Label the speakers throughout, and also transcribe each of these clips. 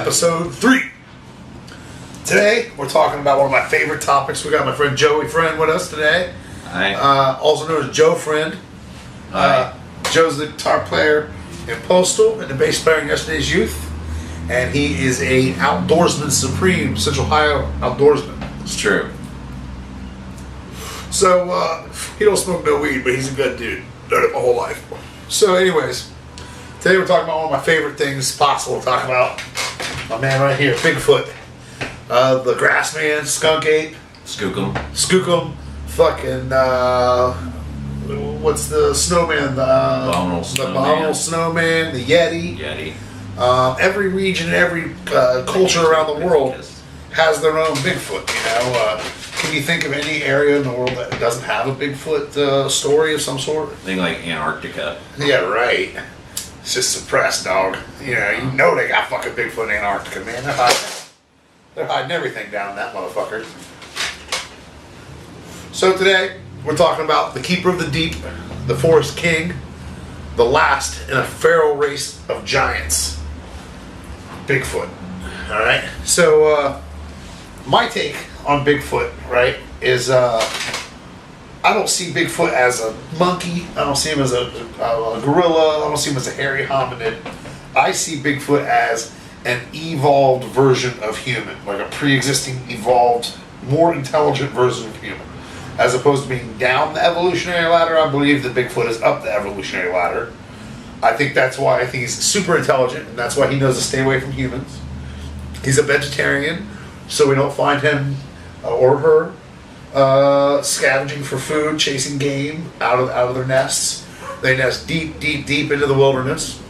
Speaker 1: episode 3. Today, we're talking about one of my favorite topics. We got my friend Joey Friend with us today.
Speaker 2: Hi.
Speaker 1: Also known as Joe Friend.
Speaker 2: Hi.
Speaker 1: Joe's the guitar player in Postal and the bass player in Yesterday's Youth. And he is a outdoorsman supreme, Central Ohio outdoorsman.
Speaker 2: It's true.
Speaker 1: So, he don't smoke no weed, but he's a good dude. Done it my whole life. So, anyways, today we're talking about one of my favorite things possible to talk about. My man right here, Bigfoot. The grass man, skunk ape. Skookum. Fucking, what's the snowman? The abominable snowman, the Yeti. Every region, every culture around the world has their own Bigfoot, you know. Can you think of any area in the world that doesn't have a Bigfoot story of some sort?
Speaker 2: I think like Antarctica.
Speaker 1: Yeah, right. It's just suppressed, dog. You know they got fucking Bigfoot in Antarctica, man. They're hiding everything down in that motherfucker. So today, we're talking about the keeper of the deep, the forest king, the last in a feral race of giants, Bigfoot. All right. So my take on Bigfoot, right, is I don't see Bigfoot as a monkey. I don't see him as a gorilla. I don't see him as a hairy hominid. I see Bigfoot as an evolved version of human, like a pre-existing, evolved, more intelligent version of human. As opposed to being down the evolutionary ladder, I believe that Bigfoot is up the evolutionary ladder. I think that's why I think he's super intelligent, and that's why he knows to stay away from humans. He's a vegetarian, so we don't find him or her scavenging for food, chasing game out of their nests. They nest deep into the wilderness.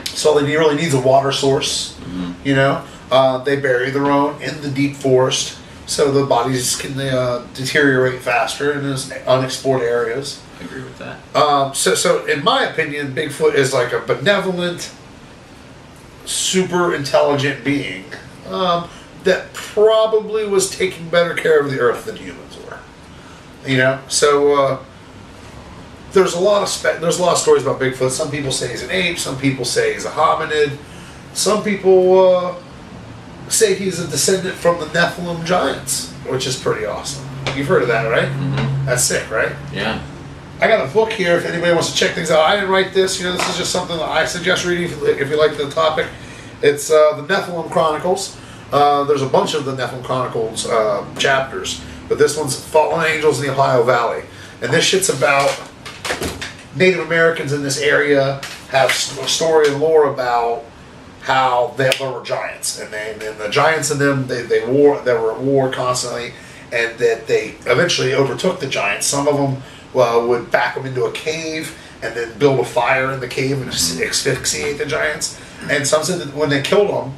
Speaker 1: So all they really need is a water source. Mm-hmm. You know, they bury their own in the deep forest, so the bodies can deteriorate faster in those unexplored areas.
Speaker 2: I agree with that.
Speaker 1: So in my opinion, Bigfoot is like a benevolent, super intelligent being that probably was taking better care of the earth than humans were. You know, so there's a lot of stories about Bigfoot. Some people say he's an ape. Some people say he's a hominid. Some people say he's a descendant from the Nephilim giants, which is pretty awesome. You've heard of that, right?
Speaker 2: Mm-hmm.
Speaker 1: That's sick, right?
Speaker 2: Yeah.
Speaker 1: I got a book here if anybody wants to check things out. I didn't write this. You know, this is just something that I suggest reading if you like the topic. It's the Nephilim Chronicles. There's a bunch of the Nephilim Chronicles chapters, but this one's Fallen Angels in the Ohio Valley. And this shit's about Native Americans in this area have a story and lore about how there were giants, and the giants in them they were at war constantly, and that they eventually overtook the giants. Some of them would back them into a cave and then build a fire in the cave and asphyxiate the giants. And some said that when they killed them,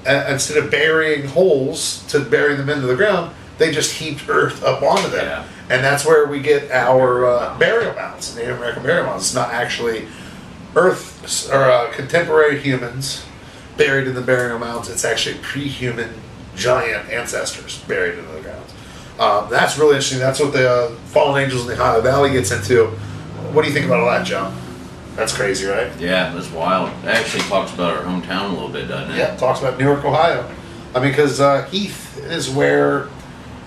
Speaker 1: instead of burying holes to bury them into the ground, they just heaped earth up onto them. Yeah. And that's where we get our burial mounds, Native American burial mounds. It's not actually earth or contemporary humans buried in the burial mounds. It's actually pre-human giant ancestors buried in the ground. That's really interesting. That's what the Fallen Angels in the Ohio Valley gets into. What do you think about all that, John? That's crazy, right?
Speaker 2: Yeah, that's wild. It actually talks about our hometown a little bit, doesn't it?
Speaker 1: Yeah, it talks about Newark, Ohio. I mean, because Heath is where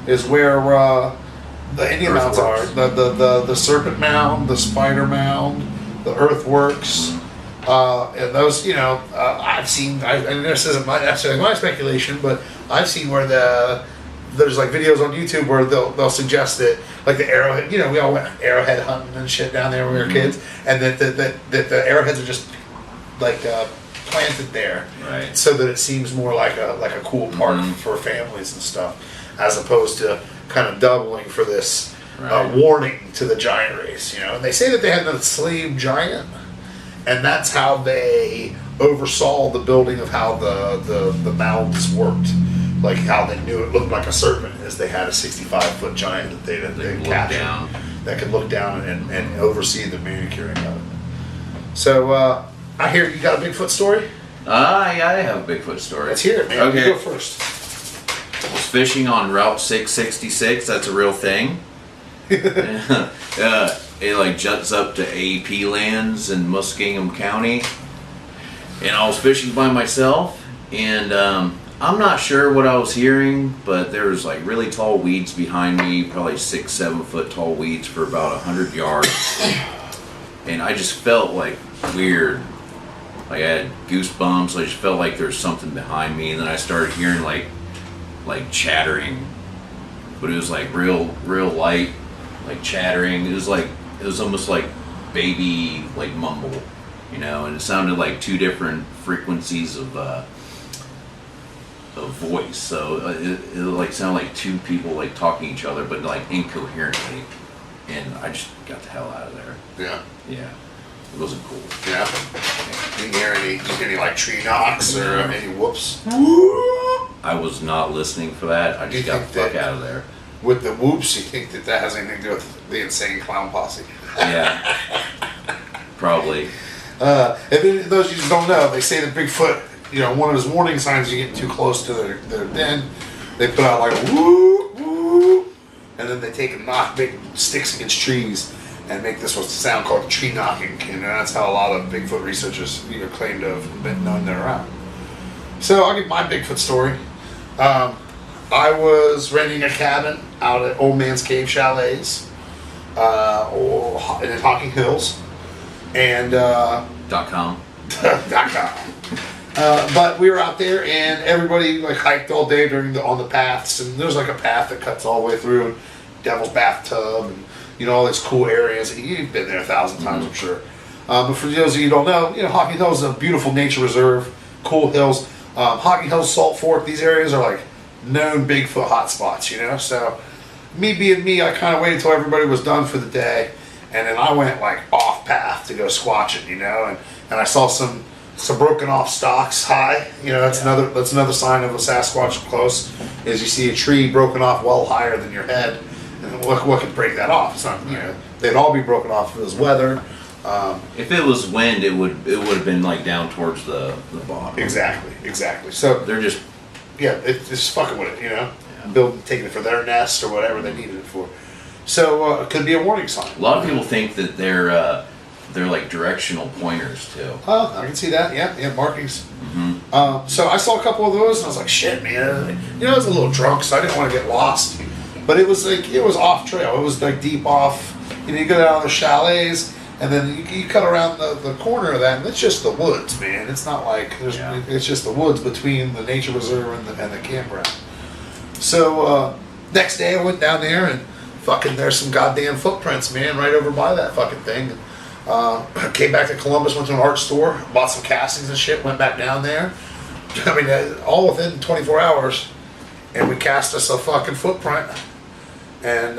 Speaker 1: the Indian mounds are. The Serpent Mound, the Spider Mound, the Earthworks. And those, you know, I've seen, and this isn't necessarily my speculation, but I've seen where there's like videos on YouTube where they'll suggest that, like the arrowhead, you know, we all went arrowhead hunting and shit down there when we were kids, and that the arrowheads are just like planted there,
Speaker 2: right?
Speaker 1: So that it seems more like a cool park for families and stuff, as opposed to kind of doubling for this warning to the giant race, you know. And they say that they had an enslaved giant, and that's how they oversaw the building of how the mounds worked. Like how they knew it looked like a serpent, is they had a 65-foot giant that they captured that could look down and oversee the manicuring of it. So I hear you got a Bigfoot story?
Speaker 2: Yeah, I have a Bigfoot story.
Speaker 1: Let's hear it, man.
Speaker 2: Okay.
Speaker 1: You go first.
Speaker 2: I was fishing on Route 666. That's a real thing. It like juts up to AP lands in Muskingum County, and I was fishing by myself, and I'm not sure what I was hearing, but there was like really tall weeds behind me, probably 6-7 foot tall weeds for about 100 yards. And I just felt like weird. Like I had goosebumps. I just felt like there was something behind me. And then I started hearing like chattering. But it was like real light, like chattering. It was almost like baby, like mumble, you know, and it sounded like two different frequencies of voice. So it like sounded like two people like talking to each other, but like incoherently. And I just got the hell out of there.
Speaker 1: Yeah.
Speaker 2: Yeah. It wasn't cool.
Speaker 1: Yeah. Did you hear any like tree knocks or any whoops?
Speaker 2: I was not listening for that. I just got the fuck out of there.
Speaker 1: With the whoops, you think that has anything to do with the insane clown posse?
Speaker 2: Yeah. Probably.
Speaker 1: And then those you just don't know, they say that Bigfoot, you know, one of his warning signs you get too close to their den, they put out like woo, woo, and then they take and knock big sticks against trees and make this what's the sound called tree knocking, and that's how a lot of Bigfoot researchers claim to have been known they're around. So I'll give my Bigfoot story. I was renting a cabin out at Old Man's Cave Chalets in Hocking Hills, and
Speaker 2: .com.
Speaker 1: But we were out there, and everybody like hiked all day on the paths, and there's like a path that cuts all the way through, and Devil's Bathtub, and you know all these cool areas. You've been there 1,000 times, I'm sure. But for those of you who don't know, you know Hocking Hills is a beautiful nature reserve, cool hills. Hocking Hills, Salt Fork, these areas are like known Bigfoot hotspots, you know. So me being me, I kind of waited until everybody was done for the day, and then I went like off path to go squatching, you know, and I saw some broken off stalks high. You know, that's another sign of a Sasquatch close, is you see a tree broken off well higher than your head, and what could break that off? It's not, you know, they'd all be broken off if it was weather.
Speaker 2: If it was wind, it would have been like down towards the bottom.
Speaker 1: Exactly. So
Speaker 2: They're just
Speaker 1: it's just fucking with it, you know, taking it for their nest or whatever they needed it for. So it could be a warning sign.
Speaker 2: a lot of people think that they're like directional pointers too.
Speaker 1: Oh, I can see that. Yeah, markings. So I saw a couple of those, and I was like, shit, man. You know, I was a little drunk, so I didn't want to get lost. But it was off trail. It was like deep off. You know, you go down the chalets, and then you cut around the corner of that, and it's just the woods, man. It's not like it's just the woods between the nature reserve and the campground. So next day I went down there, and fucking there's some goddamn footprints, man, right over by that fucking thing. Came back to Columbus, went to an art store, bought some castings and shit, went back down there. I mean, all within 24 hours, and we cast us a fucking footprint. And,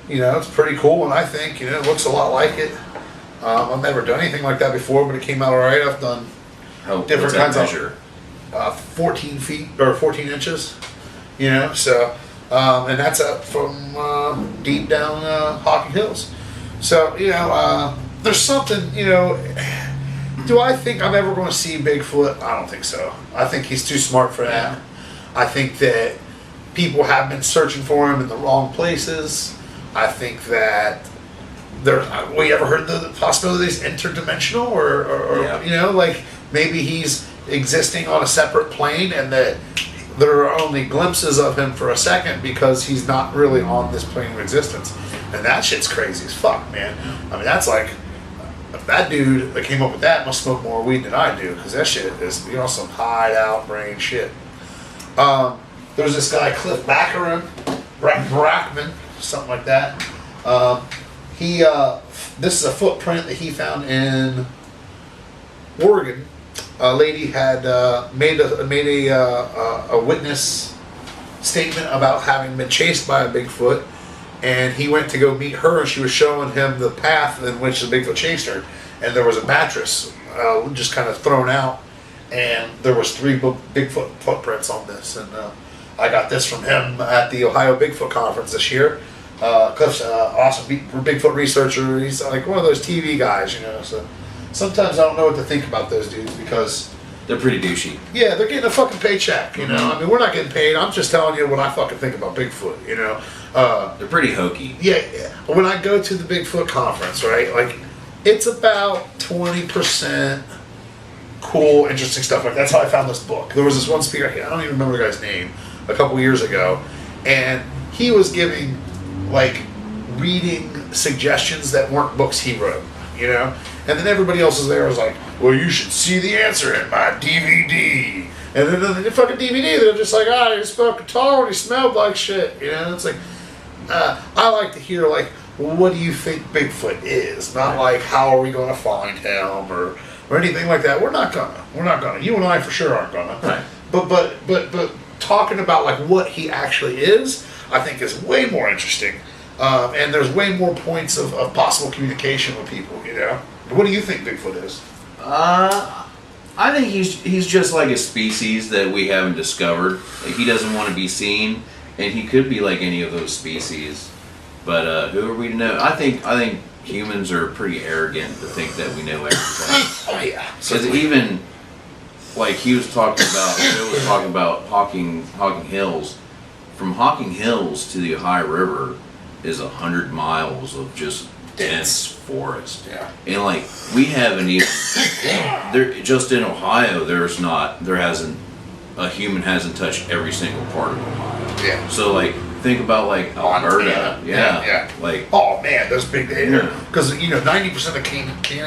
Speaker 1: you know, it's pretty cool, and I think, you know, it looks a lot like it. I've never done anything like that before, but it came out alright. I've done different kinds of 14 feet, or 14 inches, you know, so, and that's up from deep down Hocking Hills. So, you know, there's something, you know, do I think I'm ever going to see Bigfoot? I don't think so. I think he's too smart for that. I think that people have been searching for him in the wrong places. I think that we ever heard the possibility he's interdimensional or you know, like maybe he's existing on a separate plane and that there are only glimpses of him for a second because he's not really on this plane of existence. And that shit's crazy as fuck, man. I mean, that's like, that dude that came up with that must smoke more weed than I do, because that shit is, you know, some hideout brain shit. There's this guy, Cliff Brackman, something like that. This is a footprint that he found in Oregon. A lady had made a witness statement about having been chased by a Bigfoot, and he went to go meet her, and she was showing him the path in which the Bigfoot chased her, and there was a mattress just kind of thrown out, and there was 3 Bigfoot footprints on this, and I got this from him at the Ohio Bigfoot Conference this year. Cliff's awesome Bigfoot researcher. He's like one of those TV guys, you know, so sometimes I don't know what to think about those dudes because
Speaker 2: they're pretty douchey.
Speaker 1: Yeah, they're getting a fucking paycheck, you know. I mean, we're not getting paid. I'm just telling you what I fucking think about Bigfoot, you know.
Speaker 2: They're pretty hokey.
Speaker 1: Yeah. When I go to the Bigfoot conference, right, like, it's about 20% cool, interesting stuff. Like that's how I found this book. There was this one speaker, I don't even remember the guy's name, a couple years ago, and he was giving like reading suggestions that weren't books he wrote, you know? And then everybody else was there was like, well, you should see the answer in my DVD. And then the fucking DVD, they're just like, he smoked guitar and he smelled like shit, you know? It's like, I like to hear like, what do you think Bigfoot is? Not like, how are we going to find him or anything like that. We're not gonna. You and I for sure aren't gonna.
Speaker 2: Right.
Speaker 1: But talking about like what he actually is, I think is way more interesting. And there's way more points of possible communication with people, you know? What do you think Bigfoot is?
Speaker 2: I think he's just like a species that we haven't discovered. Like, he doesn't want to be seen, and he could be like any of those species. But who are we to know? I think humans are pretty arrogant to think that we know everything.
Speaker 1: Oh yeah.
Speaker 2: Because even like Bill was talking about Hocking Hills. From Hocking Hills to the Ohio River is 100 miles of just dense forest.
Speaker 1: Yeah.
Speaker 2: And like we haven't even just in Ohio a human hasn't touched every single part of Ohio.
Speaker 1: Yeah.
Speaker 2: So like think about like Alberta.
Speaker 1: Yeah.
Speaker 2: Like,
Speaker 1: oh man, those big because 90% of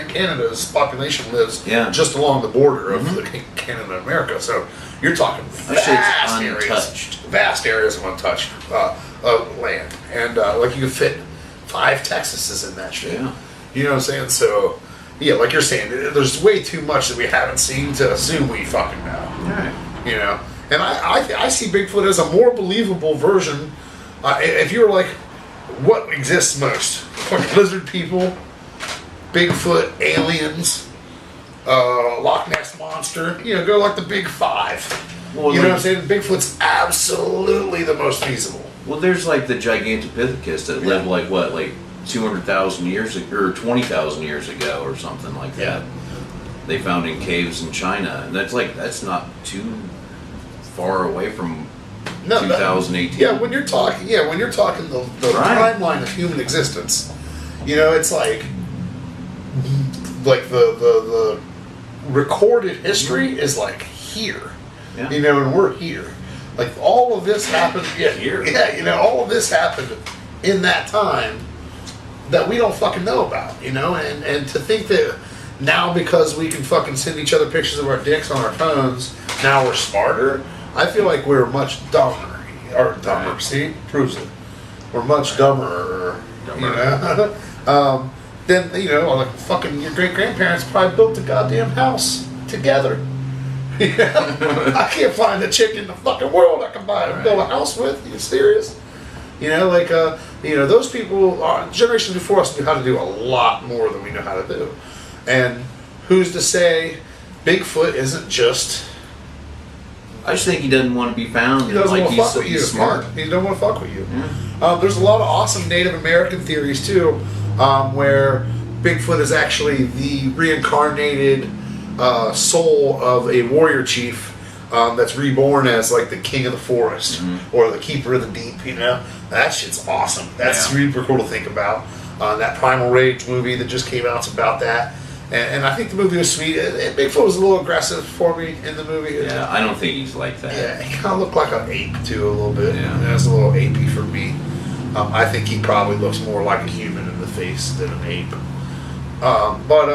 Speaker 1: Canada's population lives just along the border of the Canada and America. So you're talking vast areas of untouched land, and like you could fit 5 Texases in that shit.
Speaker 2: Yeah.
Speaker 1: You know what I'm saying? So yeah, like you're saying, there's way too much that we haven't seen to assume we fucking know.
Speaker 2: Right.
Speaker 1: You know, and I see Bigfoot as a more believable version. If you were like, what exists most? Fucking lizard people, Bigfoot, aliens, Loch Ness monster. You know, go like the big 5. Well, you know what I'm saying? Bigfoot's absolutely the most feasible.
Speaker 2: Well, there's like the Gigantopithecus that lived like what, like 200,000 years ago, or 20,000 years ago, or something like that. They found in caves in China, and that's not too far away from 2018.
Speaker 1: When you're talking the timeline of human existence, you know, it's like the recorded history is like here, you know, and we're here. Like all of this happened here. Yeah, you know, all of this happened in that time that we don't fucking know about, you know, and to think that now because we can fucking send each other pictures of our dicks on our phones, now we're smarter. I feel like we're much dumber. See? Proves it. We're much dumber. You know? Then, you know, like fucking your great-grandparents probably built a goddamn house together. You know? I can't find a chick in the fucking world I can build a house with. Are you serious? You know, like, you know, those people, generations before us knew how to do a lot more than we know how to do. And who's to say Bigfoot isn't just...
Speaker 2: I just think he doesn't want to be found.
Speaker 1: He doesn't want to fuck with you.
Speaker 2: He's smart.
Speaker 1: He doesn't want to fuck with you.
Speaker 2: Yeah.
Speaker 1: There's a lot of awesome Native American theories, too, where Bigfoot is actually the reincarnated soul of a warrior chief that's reborn as like the king of the forest or the keeper of the deep, you know? That shit's awesome. That's super cool to think about. That Primal Rage movie that just came out is about that. And I think the movie was sweet. Bigfoot was a little aggressive for me in the movie.
Speaker 2: Yeah, I don't think he's like that.
Speaker 1: Yeah, he kind of looked like an ape, too, a little bit.
Speaker 2: Yeah.
Speaker 1: That's a little apey for me. I think he probably looks more like a human in the face than an ape. But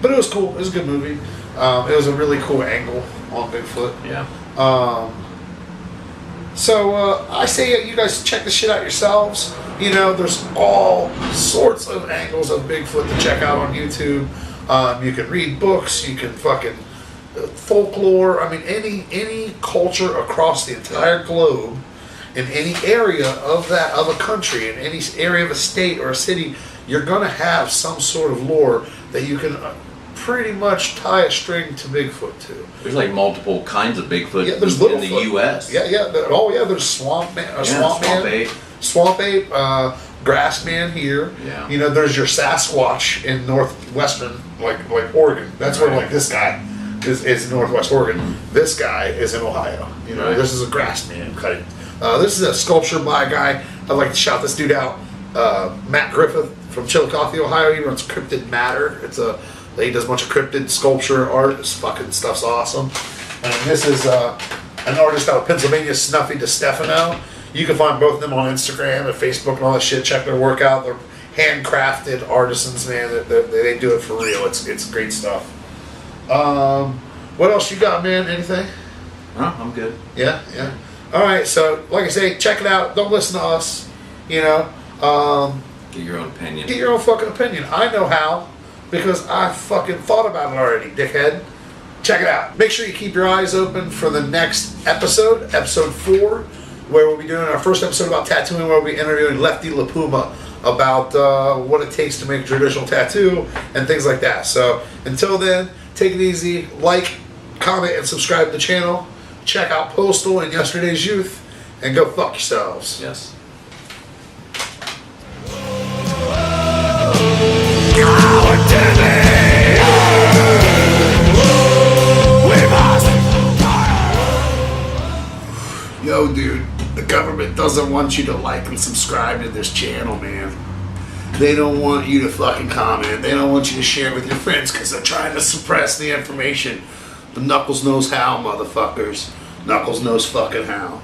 Speaker 1: it was cool. It was a good movie. It was a really cool angle on Bigfoot.
Speaker 2: Yeah.
Speaker 1: So I say you guys check the shit out yourselves. You know, there's all sorts of angles of Bigfoot to check out on YouTube. You can read books. You can fucking folklore. I mean, any culture across the entire globe, in any area of a country, in any area of a state or a city, you're gonna have some sort of lore that you can pretty much tie a string to Bigfoot to.
Speaker 2: There's like multiple kinds of Bigfoot
Speaker 1: in
Speaker 2: the U.S.
Speaker 1: Yeah. There's swamp ape, grass man here.
Speaker 2: Yeah.
Speaker 1: You know, there's your Sasquatch in northwestern, like Oregon. That's where like this guy is in northwest Oregon. This guy is in Ohio. You know, this is a grass man. This is a sculpture by a guy. I'd like to shout this dude out. Matt Griffith from Chillicothe, Ohio. He runs Cryptid Matter. It's a He does a bunch of cryptid sculpture art. This fucking stuff's awesome. And this is an artist out of Pennsylvania, Snuffy DeStefano. You can find both of them on Instagram and Facebook and all that shit. Check their work out. They're handcrafted artisans, man. They do it for real. It's great stuff. What else you got, man? Anything?
Speaker 2: No, I'm good.
Speaker 1: Yeah. All right. So, like I say, check it out. Don't listen to us. You know.
Speaker 2: Get your own opinion.
Speaker 1: Get your own fucking opinion. I know how because I fucking thought about it already, dickhead. Check it out. Make sure you keep your eyes open for the next episode, episode 4, where we'll be doing our first episode about tattooing, where we'll be interviewing Lefty LaPuma about what it takes to make a traditional tattoo and things like that. So until then, take it easy. Like, comment, and subscribe to the channel. Check out Postal and Yesterday's Youth, and go fuck yourselves.
Speaker 2: Yes.
Speaker 1: Yo, dude, the government doesn't want you to like and subscribe to this channel, man. They don't want you to fucking comment. They don't want you to share with your friends because they're trying to suppress the information. The Knuckles knows how, motherfuckers. Knuckles knows fucking how.